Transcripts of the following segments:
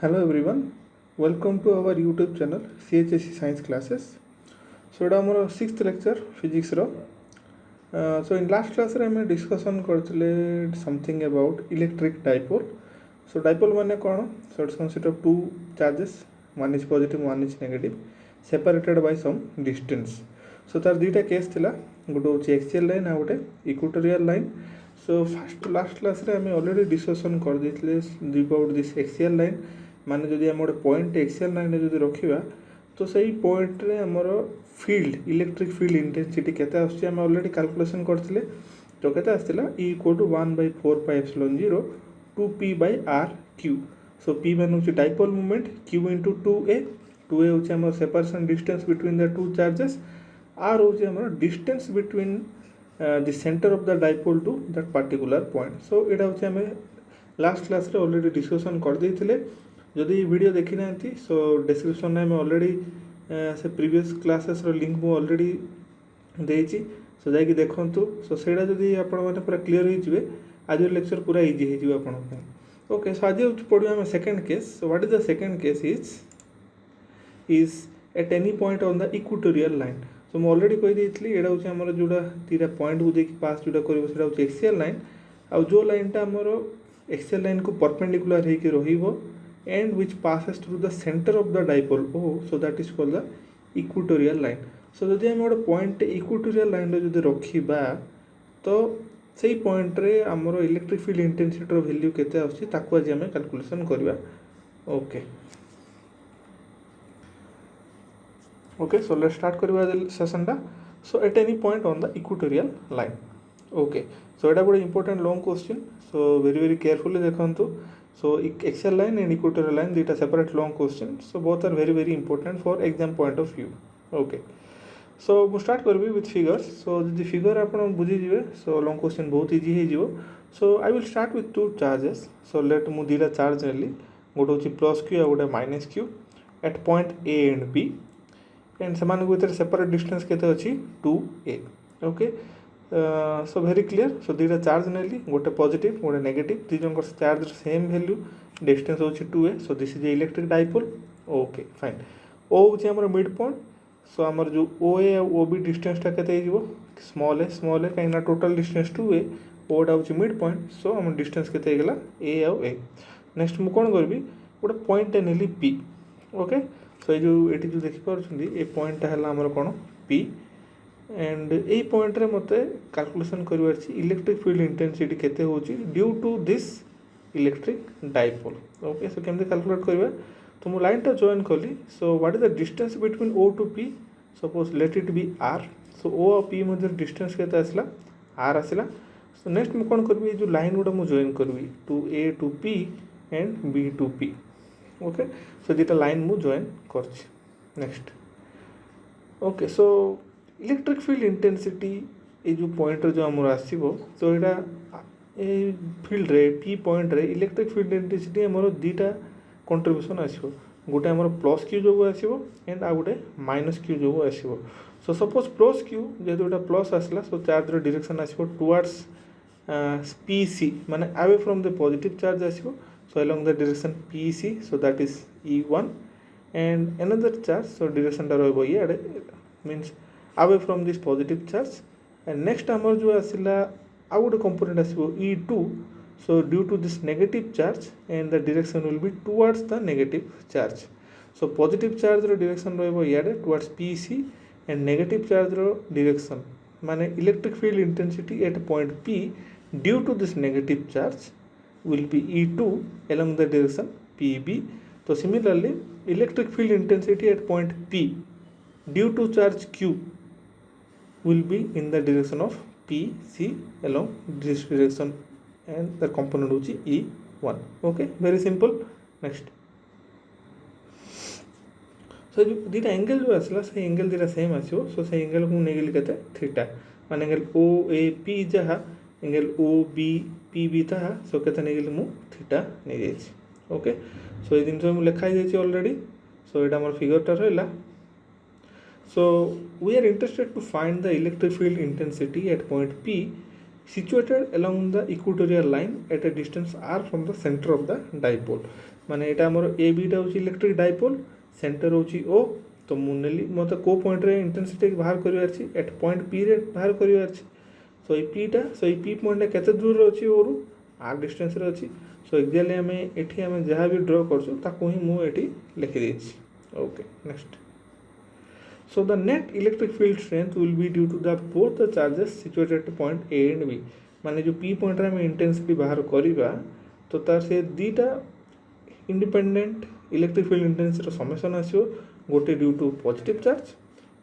Hello everyone, welcome to our YouTube channel CHSC Science Classes. So it is our 6th lecture physics ro. So in last class रे हमें discussion करथिले something about electric dipole. So dipole माने कौन? So it's consist of two charges, one is positive, one is negative, separated by some distance. So तार दीटा case थिला, गोटे होची axial line आ गोटे equatorial line. So first last class रे हमें already discussion कर देथिले about this axial line. माने जदि आम गोटे पॉइंट एक्सियल लाइन जदि रखा तो सही पॉइंट रे हमर फील्ड इलेक्ट्रिक फील्ड इंटेंसिटी केते आछी हम ऑलरेडी कैलकुलेशन करथिले तो केते आछिला E = 1/4πε0 2p/r/q. सो p मान होची dipole moment, q * 2a, 2a होची हमर separation distance between the two charges, r होची हमर distance between the centre of the dipole to that particular point. So एटा होची हम लास्ट क्लास रे ऑलरेडी डिस्कशन कर देथिले. जदि वीडियो देखी ना सो डिस्क्रिप्शन में ऑलरेडी से प्रीवियस क्लासेस लिंक मु ऑलरेडी देछि. सो जाकि देखंतु. सो सेडा जदि आपण माने पूरा क्लियर हो जिवे आज लेक्चर पूरा इजी हो जिवे आपण पे. ओके, सो आज पढिया हम second case. So what is the second case is at any point on the equatorial line. So मु ऑलरेडी कहि देइथली एडा होछि हमर जोडा तीरा पॉइंट को देखि पास जोडा करबो सेडा होछि एक्सियल लाइन. आ जो लाइनटा हमर एक्सियल लाइन को परपेंडिकुलर हे कि रहिबो and which passes through the center of the dipole. So that is called the equatorial line. So जदि हम गोटे पॉइंट इक्वेटोरियल लाइन रे जदि रखिबा तो सेही पॉइंट रे हमर इलेक्ट्रिक फील्ड इंटेंसिटी रो वैल्यू केते आछि ताको आज हम कैलकुलेशन करबा. ओके सो लेट्स स्टार्ट करबा सेशन टा. So at any point on the equatorial line. Okay, so एटा गोटे important long question. So very carefully देखंतु. So axial line and equatorial line these are separate long questions. So both are very important for exam point of view. Okay, so we start करबी with figures. So the figure आपण बुझी जिवे. So long question बहुत easy हे जिवो. So I will start with two charges. So let मु दिला charge नेली. गोटे होची plus q आ गोटे minus q at point A and B and समान को भीतर सेपरेट डिस्टेंस केते अछि 2a. Okay, so very clear. So दुईटा चार्ज नेली, गोटे पॉजिटिव गोटे नेगेटिव, दी जन चार्ज सेम वैल्यू, डिस्टेंस होची 2a. So this is electric dipole. Okay fine. ओ होची हमर मिड पॉइंट. सो हमर जो OA और OB डिस्टेंस टा केते हिजबो स्मॉल है काइना टोटल डिस्टेंस 2a, ओ टा होची मिड पॉइंट. सो हमर डिस्टेंस केते हिगला a और a. नेक्स्ट मु कोन करबी गोटे पॉइंट नेली p. ओके, सो जो एटी जो देखि परछुंदी ए पॉइंट हला हमर कोन p एंड ए पॉइंट रे मते कैलकुलेशन करबार छी इलेक्ट्रिक फील्ड इंटेंसिटी केते होची due to this electric dipole. Okay, so केमते कैलकुलेट करबा तो मु लाइन टा जॉइन करली. So what is the distance between O to P? Suppose let it be r. So O और P मध्ये डिस्टेंस केते आसला r आसला. सो नेक्स्ट मु कोन करबी जो लाइन गुडा मु जॉइन करबी to A to P and B to P. Okay, so दिटा लाइन मु जॉइन करछि. Next okay, so electric field intensity ये जो पॉइंट जो आमर आसो तो यहाँ ये फील्ड रे पी पॉइंट रे इलेक्ट्रिक फील्ड इंटेंसिटी आमर दुईटा कंट्रीब्यूशन आसो. गोटे आमर प्लस क्यू जो आसो एंड आ गोटे माइनस क्यू जो आसो. सो सपोज प्लस क्यू जेहेतु गोटे प्लस आसला सो चार्ज डिरेक्शन आसो टुवर्ड्स PC माने away from the positive charge आसो. So along the direction PC. So that is E1 and another charge. So direction टा रहबो इयाडे means away from this positive charge. And next आमर जो आसिला आ गोटे component आसो E2. so due to this negative charge and the direction will be towards the negative charge. so positive charge row direction रहबो याडे towards PC and negative charge row direction माने electric field intensity at point P due to this negative charge will be E2 along the direction PB. so similarly electric field intensity at point P due to charge Q will be in the direction of PC along this direction and the component which is E1. okay, very simple. next so जो दीटा angle जो आसला से angle दीटा same आसो. सो से angle को नेगेल केते theta माने angle OAP जहा एंगल OBPB ताहा. सो केते नेगेल मु थीटा नै जायछि. ओके, सो ए दिन तो मु लिखाई जायछि ऑलरेडी. सो एटा हमर फिगर टा रहला. So we are interested to find the electric field intensity at point P situated along the equatorial line at a distance r from the center of the dipole. माने एटा हमर ए beta होची electric dipole centre होची ओ तो मुनेली मते को point रे intensity बाहर करिवार छी एट पॉइंट पी रे बाहर करिवार छी सो ई पीटा सो ई पी पॉइंट केते दूर रे अछि ओरु आर डिस्टेंस रे अछि सो एक्चुअली हमें एठी हमें जहाँ भी ड्रॉ करछु ताको ही मु एठी लिखि देछि okay next so the net electric field strength will be due to the both the charges situated at point A and B माने जो P पॉइंट रे हम इंटेंसिटी बाहर करिबा तो तार से दीटा इंडिपेंडेंट इलेक्ट्रिक फील्ड इंटेंसिटी रो समेशन आसीओ गोटे due to positive charge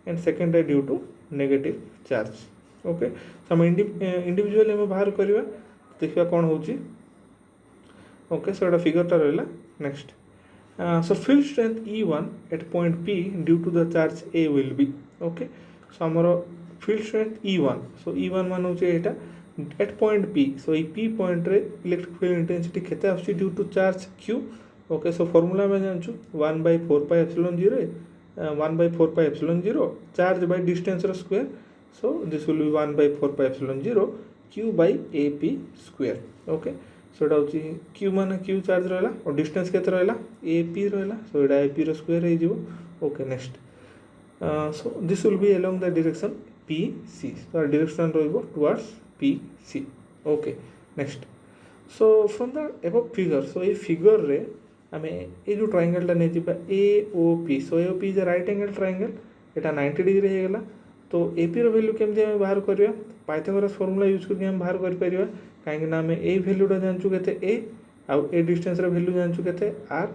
and second है due to negative charge okay so हम इंडिविजुअली हम बाहर करिबा देखिबा कोन होची ओके सो एटा फिगर ता रहला next so field strength E1 at point P due to the charge A will be okay so amaro field strength E1 so E1 मान होचे एटा at point P so e P point रे electric field intensity केते आछी due to charge Q okay so formula में जानछु 1/4 pi epsilon 0 1/4 pi epsilon 0 charge by distance row square so this will be 1/4 pi epsilon 0 Q by AP square okay so एटा होची q माने q charge रहला और distance केते रहला ap रहला so एटा ap रो square हे जिवो okay next so this will be along the direction pc so direction रहइबो towards pc okay next so from the above figure so a figure रे हमें ए जो triangle ला नै जिबा aop so aop is a right angle triangle Etah 90 degree हे गेला तो ap रो value केमते हम बाहर करिया पाइथागोरस फार्मूला यूज करके हम बाहर कर परिबा कहीं ना हमें ए वैल्यूटा जानचु केते ए आउ ए डिस्टेंस रे वैल्यू जानचु केते आर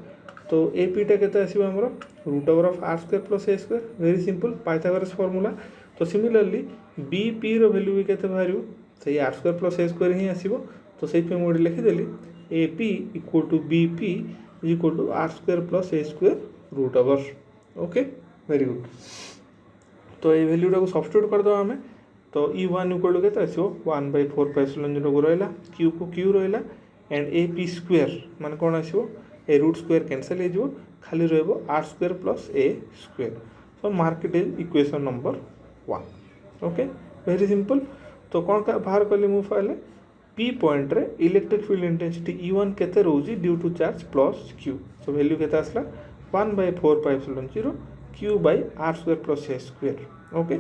तो ए पीटा केते आसीबो हमरो root over of R square plus A square very simple Pythagoras formula तो सिमिलरली बी पी रो वैल्यू भी केते बाहरियो सही आर स्क्वायर प्लस ए स्क्वायर ही आसीबो तो सही पे मोड लिखि देली A P equal to B P equal to R square plus A square root over okay very good तो ये वैल्यूटा को सब्स्टिट्यूट कर दो हमें तो E1 इक्वल टू केते आसीबो 1/4 पाई एप्सिलॉन 0 को रहला Q को Q रहला एंड AP स्क्वायर माने कोन आसीबो ए रूट स्क्वायर कैंसिल हे जिवो खाली रहबो R square plus A square so mark it is equation number 1 okay very simple तो कोन का बाहर करली मु फाइले P पॉइंट रे इलेक्ट्रिक फील्ड इंटेंसिटी E1 केते रहउजी due to charge plus Q so value केते आसला 1/4 pi epsilon 0 Q by R square plus A square okay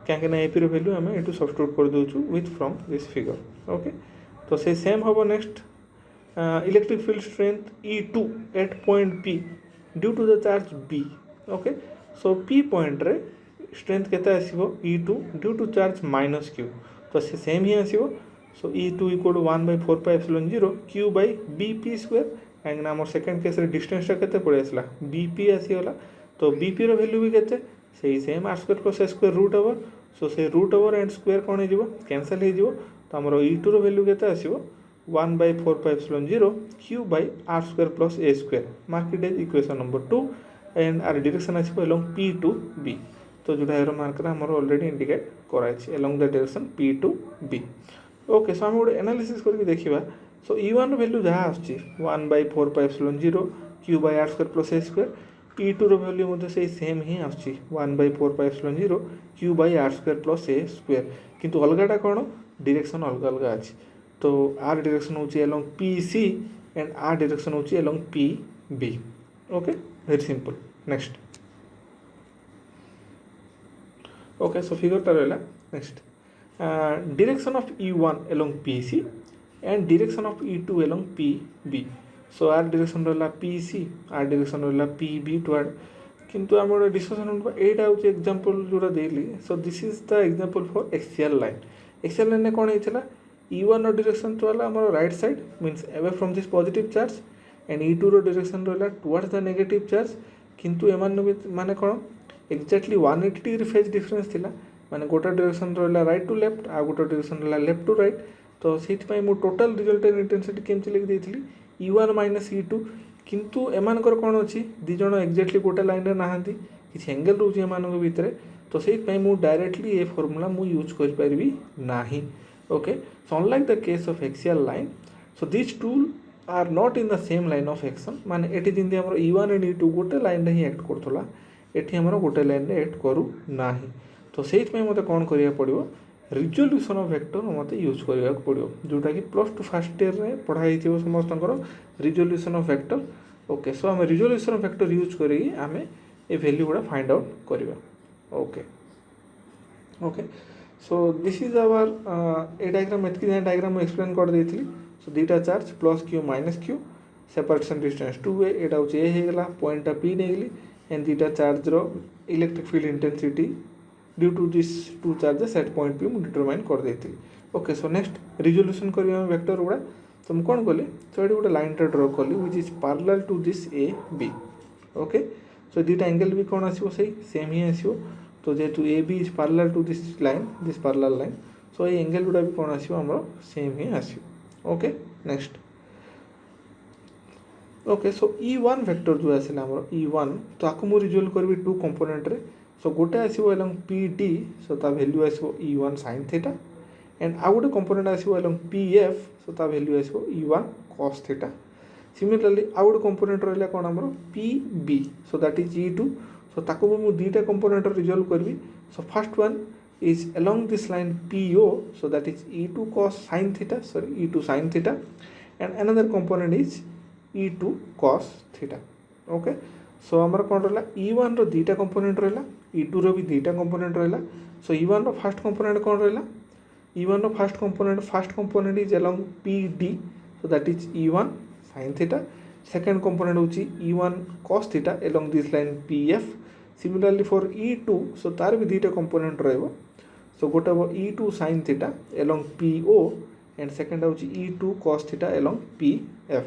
क्या ना एपी वैल्यू आम ये सब्स्टिट्यूट कर दूँ with from this figure okay तो से सेम हम next electric field strength E2 at point P due to the charge B okay so P point रे स्ट्रेंथ केते आसीबो E2 due to charge minus Q तो से सेम ही आसीबो so E2 equal to 1/4 pi epsilon 0 Q by BP square काहे ना हमर सेकंड केस रे डिस्टेंस टा केते पड़े आसला BP आसीगला तो BP रो वैल्यू भी केते सही सेम आर स्क्वायर प्लस ए स्क्वायर रूट ओवर सो से रूट ओवर एंड स्क्वायर कोन हे जिवो कैंसिल हे जिवो तो हमरो E2 रो वैल्यू केते आसीबो 1/4 pi epsilon 0 Q by R square plus A square mark it is equation number 2 and R direction आसीबो अलोंग P टू B तो जोटा एरो मार्क रा हमरो ऑलरेडी इंडिकेट कराइ छी along the direction P to B okay so हम गोटे analysis करके देखिबा सो E1 रो वैल्यू जहा आछि 1/4 pi epsilon 0 Q by R square plus A square E2 रो वैल्यू मते से सेम ही आछि 1/4 pi epsilon 0 Q by R square plus A square किंतु अलगाटा कोन डायरेक्शन अलग अलग अछि तो R डायरेक्शन होछि along PC and R direction होछि along PB okay very simple next okay so figure ता रहला next direction of E1 along PC and direction of E2 along PB so R direction रहला PC R direction रहला PB toward किंतु हमर discussion एटा होचे example जोरा देली so this is the example for axial line ने कोन हेतला E1 रो डायरेक्शन तो वाला हमर right side means away from this positive charge and E2 रो डायरेक्शन रहला टुवर्ड्स द नेगेटिव चार्ज किंतु एमान माने कोन एक्जेक्टली 180 डिग्री फेज डिफरेंस थिला माने गोटा डायरेक्शन रहला राइट टू लेफ्ट आ गोटा डायरेक्शन रहला लेफ्ट टू राइट तो सेट पई मो टोटल रिजल्टेंट इंटेंसिटी केमति लिख देथिली E1 माइनस E2 किंतु एमानकर कोन अछि दि जण एक्जेक्टली गोटे लाइन रे नाहंती किछि एंगल रहउछि एमानक भितरे तो सेट पई मु डायरेक्टली ए फार्मूला मु यूज कर परबी नाही okay so unlike the case of axial line so this two are not in the same line of action माने एठी जिंदी हमर E1 एंड E2 गोटे लाइन रे ही एक्ट करथला एठी हमर गोटे लाइन रे एक्ट करू नाही तो सेट पई मते कोन करिया पड़िबो रिजोल्यूशन ऑफ वेक्टर मते यूज करिया पड़ियो जोटा कि प्लस टू फर्स्ट ईयर रे पढ़ाई थिबो समस्तनकर resolution of vector okay so आम रिजोल्यूशन फैक्टर यूज करी आम ए वैल्यू गुड़ा फाइंड आउट करवा okay okay so this is our a diagram एतकी जाए डायग्राम एक्सप्लेन कर देती सो दुईटा charge plus Q minus Q separation distance 2 a एटा हूँ ए होगा पॉइंट पी नहीं एंड दुईटा चार्ज रो electric field intensity due to this two charges at point P मुझे डिटरमाइन कर देती ओके सो नेक्स्ट रिजोल्यूशन करिया वेक्टर गुड़ा तो मुझे कौन कली सो ये गोटे लाइन ड्र कली which is parallel to this A B okay so दुईटा एंगल भी कौन आसो से सेम ही आसो तो जेहेतु A B is parallel to this parallel line so ये एंगल गुड़ा भी कौन आसो आमर सेम ही आसो ओके नेक्स्ट ओके सो E1 वेक्टर जो आसला आमर E1 तो आपको मुझे रिजोल्व करी टू कंपोनेंट रे सो गोटे आसो एलंग पी डी सो ता वैल्यू आसो E1 sin थीटा एंड आउ गोटे कंपोनेंट आसो एलंग पी एफ सो ता वैल्यू आसो E1 cos थीटा सिमिलरली आउ गोटे कंपोनेंट रहा कौन आमर P B so that is E2 so ताको मुझे दुईटा कंपोनेंट रिजोल्व करी so first one is along this line PO so that is E2 cos sin theta E2 sin theta and another component is E2 cos theta okay so हमारा कौन रहा E1 रो दुईटा component रहा E2 रो भी दुईटा component रहा so E1 रो first component कौन रहा E1 रो first component is along PD so that is E1 sin theta second component होची E1 cos theta along this line PF similarly for E2 so तार भी दुईटा कंपोनेंट रहिबो so गोटे E2 sin theta along PO and second होची E2 cos theta along PF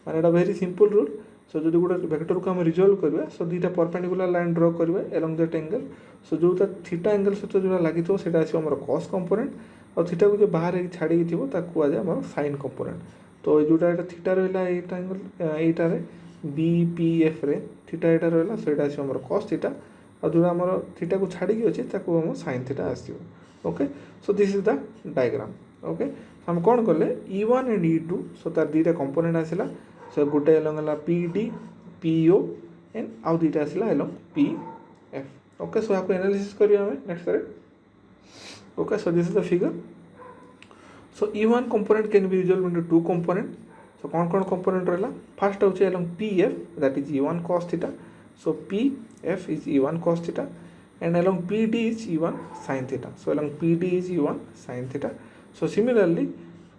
माने एटा very simple rule so जो गोटे वेक्टर को हम रिजोल्व करबा सो दुईटा परपेंडिकुलर लाइन ड्रॉ करबा along that angle सो जोटा थीटा एंगल सहित जो लागि तो सेटा आसी हमर cos कंपोनेंट और थीटा को जो बाहर छाड़ी थिबो ता को आजे हमर sin कंपोनेंट तो जोटा एटा थीटा रहला एटा एंगल एटा रे BPF रे थीटा एटा रहला सेटा आसी हमर cos थीटा और जो आमर थीटा को छाड़ी अच्छे ताको हम sin थीटा आसो okay so this is the diagram okay हम कौन कले E1 एंड E2 सो तार दुईटा कंपोनेंट आसला सो गोटे एलंग PD PO एंड आउ दुईटा आसला एलंग PF ओके सो आपको एनालिसिस करिया हमें नेक्स्ट करे okay so this is the figure so E1 component can be resolve into two component so कौन कौन कंपोनेंट रहला फर्स्ट होचे along PF that is E1 cos theta so PF is E1 cos theta and along PD is E1 sin theta so along PD is E1 sin theta so similarly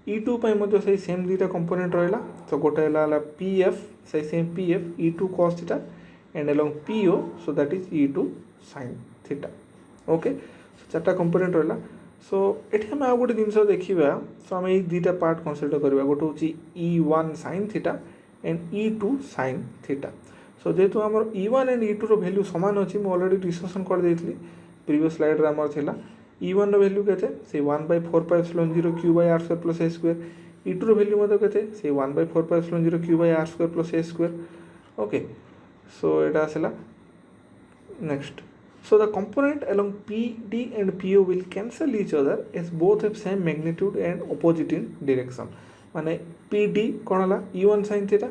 E2 पाई मध्य से same दुईटा component रहला so गोटे हला PF से same PF E2 cos theta and along PO so that is E2 sin theta okay so चारटा component रहला so एठी हम आ गोटे जिंस देखिबा so हम ए दुईटा पार्ट कंसीडर करबा गोटे होची E1 sin theta and E2 sin theta सो जेहेतु आम E1 एंड E2 रो वैल्यू सामान अच्छी मुझे ऑलरेडी डिस्कसन कर देती प्रीवियस स्लाइड रे आमर थिला E1 रो वैल्यू केते से 1/4πε0 q by r square plus a square E2 रो वैल्यू मते केते से 1/4πε0 q by r square plus a square okay so एटा आसला next so the component along PD and PO will cancel each other as both have same magnitude and opposite in direction माने PD कोन हला E1 sin theta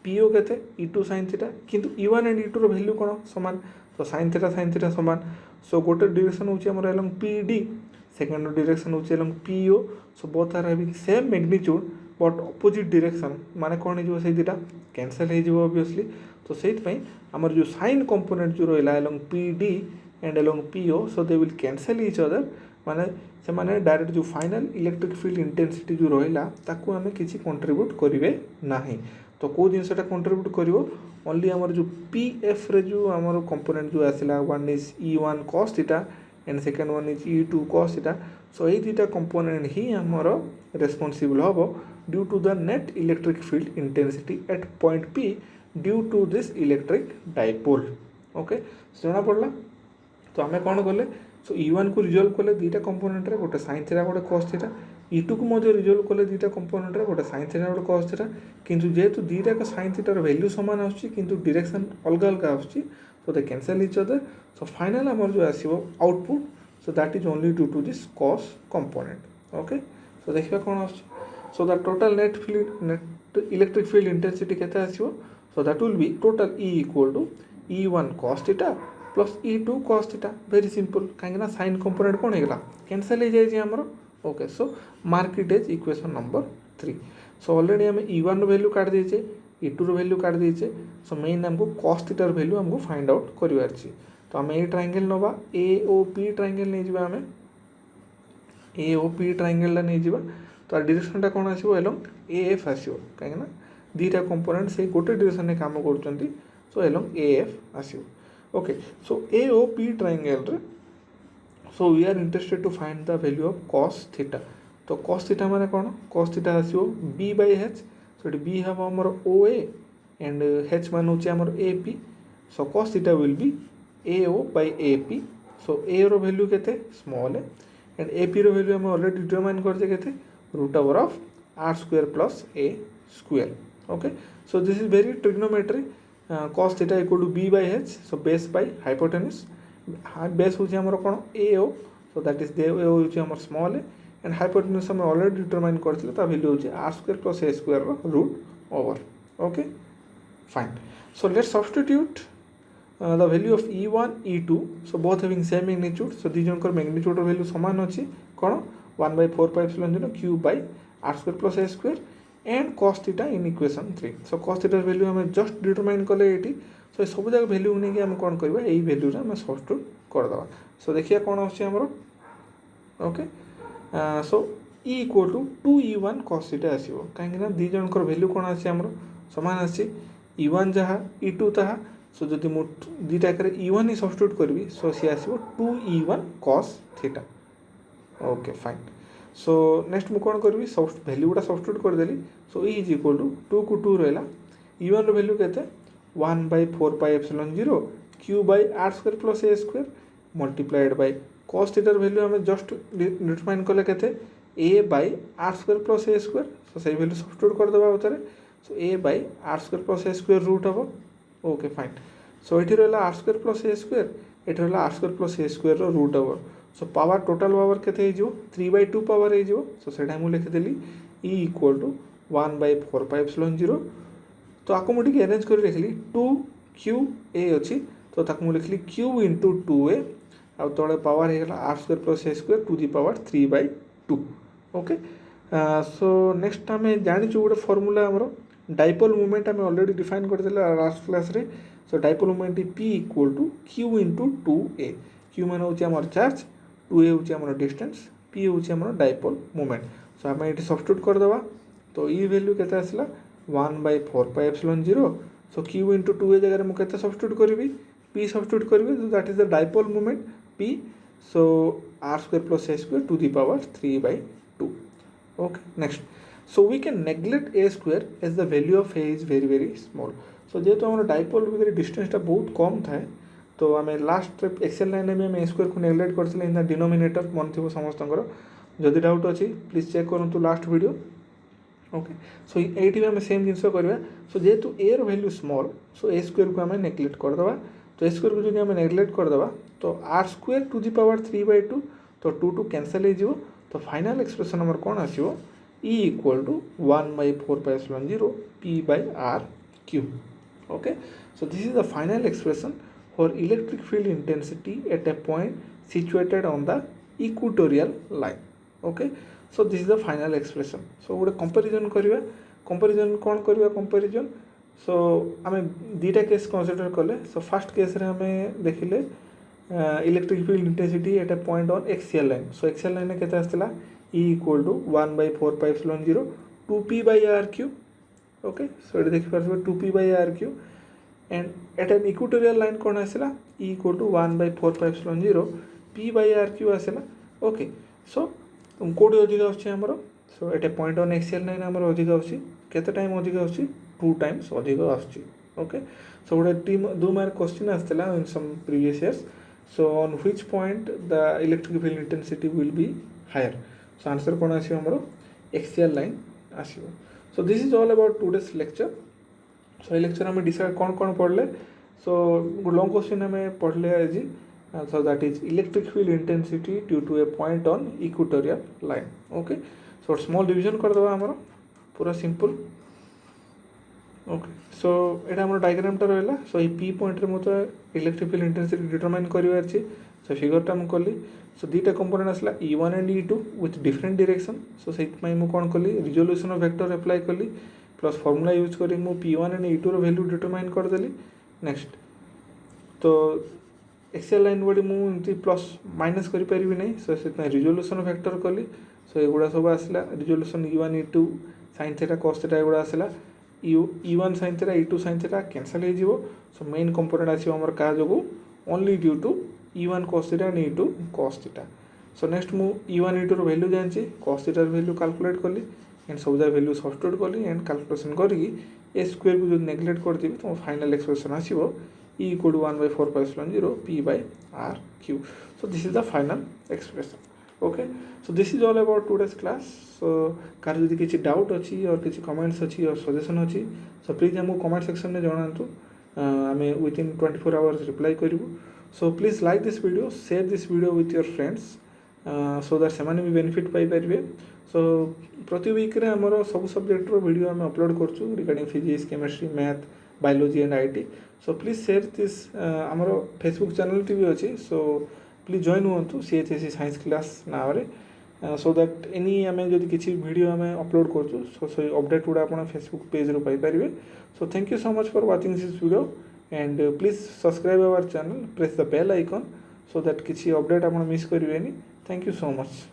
PO केते E2 sin theta किंतु E1 and E2 रो value कोन समान तो sin theta समान सो गोटे direction होची हमर along PD सेकंड डायरेक्शन होची along PO so both are having same magnitude but opposite direction माने कोन हिजो से दिटा कैंसिल हे जिवो ऑब्वियसली तो सेत पई हमर जो sin कंपोनेंट जो रहला along PD and along PO so they will cancel each other माने से माने डायरेक्ट जो फाइनल इलेक्ट्रिक फील्ड इंटेंसिटी जो रहला ताकू हमें किछि कंट्रीब्यूट करिवे नाही तो कौ जिनसा कंट्रीब्यूट कर ओनली आमर जो PF रे जो आमर कंपोनेंट जो आसला one is E1 cos theta and second one is E2 cos theta so ये दुईटा कंपोनेंट ही आमर रेस्पॉन्सिबल हम due to the net electric field intensity at point P due to this electric dipole okay जना पड़ला तो आम कौन कले सो E1 को रिजल्व कले दुईटा कंपोनेंट रे गोटे sin थीटा गोटे cos थीटा E2 को मध्य रिजल्व कले दुईटा कंपोनेंट रे गोटे sin थीटा गोटे cos थीटा किंतु जेहेतु दुईटा का sin थीटा रो वैल्यू समान आछी किंतु डायरेक्शन अलग अलग आछी so they cancel each other so final हमर जो आसीबो output so that is only due to this cos component okay so देखिबा कोन आछी so the total net electric field intensity केते आसीबो so that will be total E equal to E1 cos theta plus E2 cos theta very simple कहीं sin component कौन होगा cancel हो जाए आमर okay so mark it as equation number 3 so already आम E1 value काट दीचे E2 रो value काट दीचे सो मेन हमको cos थीटा रो वैल्यू हमको फाइंड आउट करिवार छी तो आम ए ट्रायंगल नवा AOP ट्रायंगल नहीं जिबा हमें AOP ट्रायंगल नहीं जिबा तो डायरेक्शन टा कोन आसीबो एलोंग AF आसीबो काहे ना दीटा कंपोनेंट से गोटे डायरेक्शन में काम करचंती सो एलोंग AF आसीबो ओके सो AOP ट्रायंगल रे so we are interested to find the value of cos theta तो cos थीटा माने कोन cos थीटा आसीबो B/H सो B हम हमर OA एंड H मान होचे हमर AP so cos theta will be AO/AP so A रो वैल्यू केते स्मॉल है एंड AP रो वैल्यू हम ऑलरेडी डिटरमाइन करते केते √of r² + a² okay so this is very trigonometry cos theta equal to B/H so base by hypotenuse base होची हमर कोन AO so that is the AO होची हमर small है and hypotenuse हम already determine करथिले ता वैल्यू होची r² + a² row √over okay fine so let's substitute the value of E1 E2 so both having same magnitude so the Jankar magnitude value समान अछि कोन 1/4πε0 q by r² + a² and cos theta in equation 3 so cos theta value हमें just determine कले eighty so सब जगह value नै कि हम कोन करबा एई value रे हम substitute कर दबा so देखिया कोन अछि हमरो okay so E equal to 2E1 cos theta आसीबो काहे कि ना दी जनकर value कोन अछि हमरो समान अछि E1 जहा E2 तहा सो जदि मु दीटा करे E1 ही सब्स्टिट्यूट करबी सो सी आसीबो 2E1 cos theta okay fine so next मु कोन करबी सब वैल्यू गुडा सब्स्टिट्यूट कर देली सो E इज इक्वल टू 2 को 2 रहला E1 रो वैल्यू केते 1/4πε0 q by r² + a² multiplied by cos theta रो वैल्यू हमें जस्ट डिटरमाइन करले केते a/r² + a² सो सही वैल्यू सब्स्टिट्यूट कर देबा उतरे सो a/r² + a² रूट हबो ओके फाइन सो ये रहा r² + a² ये रहा r² + a² रो root over so power total power केते हो 3/2 पावर हो सो सेटा मु लिखिदेली E इक्वल टू 1/4πε0 तो आपको मुझे अरेंज कर लिखली 2qa अच्छी तो ताको मु लिखली q * 2a आ तळे पावर हेला r² + a² to the power 3/2 okay so next हमें जानि छु गोटे फार्मूला हमरो डाइपोल मोमेंट हमें ऑलरेडी डिफाइन कर देले लास्ट क्लास रे so dipole moment P equal to q * 2a q मान होची हमर चार्ज 2a होची हमर डिस्टेंस P होची हमर डाइपोल मोमेंट सो हमें एटी सब्स्टिट्यूट कर दबा तो ई वैल्यू केते आसला 1/4πε0 सो q * 2a जगह मु केते सब्स्टिट्यूट करबी P सब्स्टिट्यूट करबी so that is the dipole moment P so r² + a² to the power 3/2 okay next so we can neglect a² as the value of a is very very small so जेहेतु हमर dipole भितर distance टा बहुत कम थाए तो आम last axial line में a² को नेग्लेक्ट करथिले इन द डिनोमिनेटर मन थिबो समस्तंकर जदि डाउट अछि प्लीज चेक करंतु लास्ट वीडियो ओके सो एटी में सेम जिंस करबा सो जेहेतु a रो वैल्यू स्मॉल सो a² को आम नेग्लेक्ट कर दबा तो a² को जदि आम नेग्लेक्ट कर दबा तो r² टू द पावर 3/2 तो 2 2 कैंसिल हो जिवो तो फाइनल एक्सप्रेशन हमर कोन आसीबो E equal to 1/4πε0 P/r³ okay so this is the final expression for electric field intensity at a point situated on the equatorial line okay so this is the final expression so गोटे comparison करबा comparison कोन करबा comparison सो आमे दीटा case consider करले so first case रे हमें देखिले electric field intensity at a point on axial line so axial line केते आस्तला E equal to 1/4πε0 2p/r³ okay so ये देखि परबे 2p/r³ and at an equatorial line कोन आसला E equal to 1/4πε0 p/r³ आसला okay so कोडी अधिक आछे हमरो so at a point on axial line हमरो अधिक आछी केते टाइम अधिक आछी 2 times अधिक आछी okay so गोटे टीम 2 मार्क क्वेश्चन आस्तला in some previous years so on which point the electric field intensity will be higher so answer कोन आसी हमरो एक्सियल लाइन आसीबो so this is all about today's lecture so ये lecture हमें decide कौन पढ़ले so long question हमें पढ़ले आज so that is electric field intensity due to a point on equatorial line okay so small division कर दबा हमरो पूरा सिंपल ओके सो एटा हमर डायग्राम टा रहला सो ई P पॉइंट रे मतो इलेक्ट्रिक फील्ड इंटेंसिटी डिटरमाइन करिवार छी सो फिगर टा हम कली सो दीटा कंपोनेंट आसला E1 and E2 with different direction so सेट मै मु कोन कली रिजोल्यूशन ऑफ वेक्टर अप्लाई कली प्लस फॉर्मूला यूज करी मु P1 एंड E2 रो वैल्यू डिटरमाइन करदेली नेक्स्ट तो एक्सेल लाइन बड़ी मुझे प्लस माइनस करें नहीं सो से रिजोल्यूशन फैक्टर कली सो एगुड़ा सब आसला resolution E1 E2 sin theta cos theta एगुड़ा आसला E1 sin theta E2 sin theta cancel हो सो मेन कंपोनेंट आसो आमर क्या जो only due to E1 cos theta and E2 cos theta so next मु E1 E2 रो value जानी cos थीटा वैल्यू कैलकुलेट कली एंड सब जगह वैल्यू सब्स्टिट्यूट कली एंड कैलकुलेशन करके ए स्क्वायर को जो नेग्लेक्ट करदेवी तो फाइनल एक्सप्रेशन आसो E equal to 1/4π0 P/RQ. So this is the final expression. Okay. So this is all about today's class. So car यदि किसी डाउट अच्छी और किसी कमेंट्स अच्छी और सजेशन अच्छी सो प्लीज हमको कमेंट सेक्शन में जनातु आम विदिन 24 आवर्स रिप्लाई करूँ so please like this video share this video with your friends so that से भी बेनिफिट पाइपर सो प्रति वीक्रे आमर सब सब्जेक्टर वीडियो आम अपलोड करूँ regarding physics chemistry math biology and IT so please share this आमर Facebook channel भी अच्छी सो प्लीज जॉइन हूँ CHSE साइंस क्लास ना सो दैट एनी आम जब किसी वीडियो आम अपलोड करूँ सो से अपडेट गुड़ा आप फेसबुक पेज रू पाइपर so thank you so much for watching this video and please subscribe our channel press the bell icon so that किसी अपडेट आप मिस करेंगे थैंक यू सो मच।